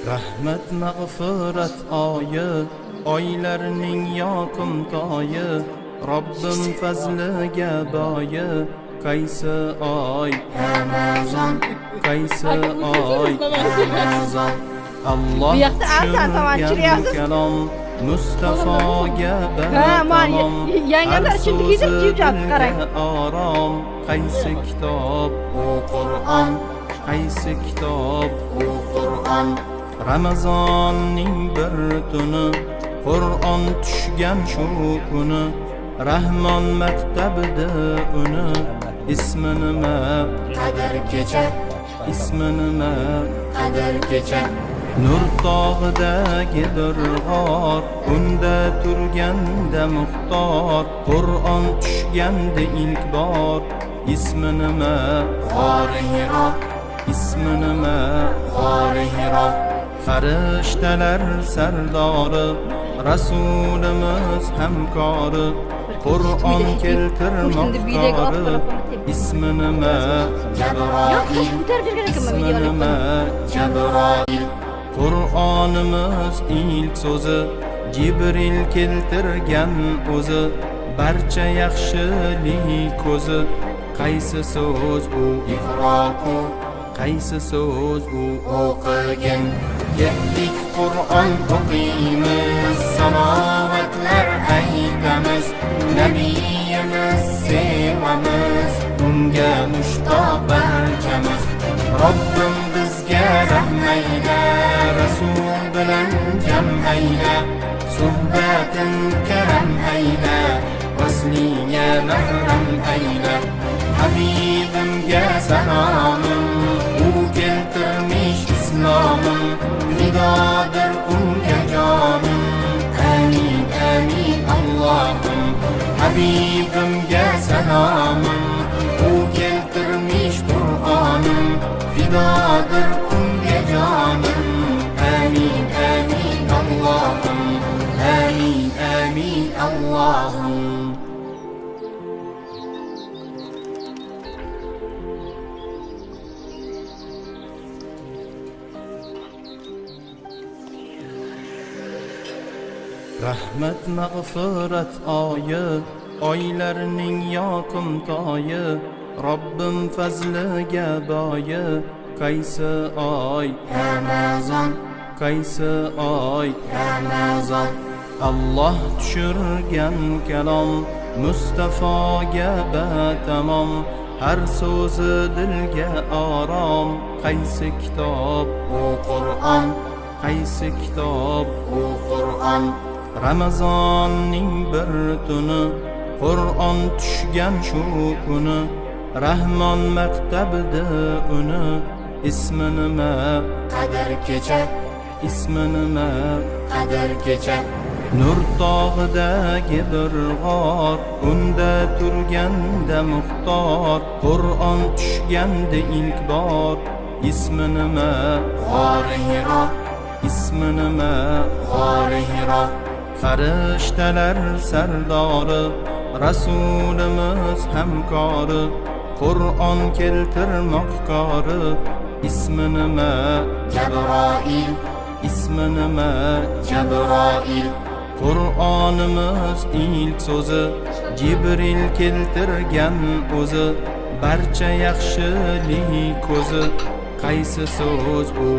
Rahmat mag'firat oyi, oylarning yoqimtoyi, Robbim fazliga boyi. Qaysi oy Ramazon, qaysi oy Ramazon. Alloh tushirgan kalom Mustafoga batamom, har so'zi dilga orom. Qaysi kitob u Qur'on, qaysi kitob u Qur'on. Ramazonning bir tuni, Qur'on tushgan shu kuni. Rahmon maktabida uni, ismi nima Qadr kecha, ismi nima Qadr kecha. Nur tog'idagi bir g'or, unda turganda muxtor, Qur'on tushganda ilk bor. Ismi nima G'ori Hiro, ismi nima G'ori Hiro. Farishtalar sardori, Rasulimiz hamkori, Qur'on keltirmoqdori. Ismi nima Jabroil, ismi nima Jabroil. Qur'onimiz ilk so'zi, Jibril keltirgan o'zi, barcha yaxshilik ko'zi. Qaysi so'z u Iqro, qaysi so'z u o'qigin. Ketdik Qur'on o'qiymiz, salovatlar aytamiz, Nabiyimiz sevamiz, unga mushtoq barchamiz. Robbim bizga rahmayla, Rasul bilan jam ayla, suhbatin karam ayla, vasliga mahram ayla. Habibimga salomim, u keltirmish islomim, fidodir unga jonim. Amin, amin Allohim. Habibimga salomim, u keltirmish Qur'onim, fidodir unga jonim. Amin, amin Allohim. Amin, amin Allohim. Rahmat mag'firat oyi, oylarning yoqimtoyi, Robbim fazliga boyi. Qaysi oy Ramazon, qaysi oy Ramazon. Alloh tushirgan kalom Mustafoga batamom, har so'zi dilga orom. Qaysi kitob u Qur'on, qaysi kitob u Qur'on. Ramazonning bir tuni, Qur'on tushgan shu kuni. Rahmon maktabida uni, ismi nima Qadr kecha, ismi nima Qadr kecha. Nur tog'idagi bir g'or, unda turganda muxtor, Qur'on tushganda ilk bor. Ismi nima G'ori Hiro, ismi nima G'ori Hiro. Farishtalar sardori, Rasulimiz hamkori, Qur'on keltirmoqdori. Ismi nima Jabroil, ismi nima Jabroil. Qur'onimiz ilk so'zi, Jibril keltirgan o'zi, barcha yaxshilik ko'zi. Qaysi so'z u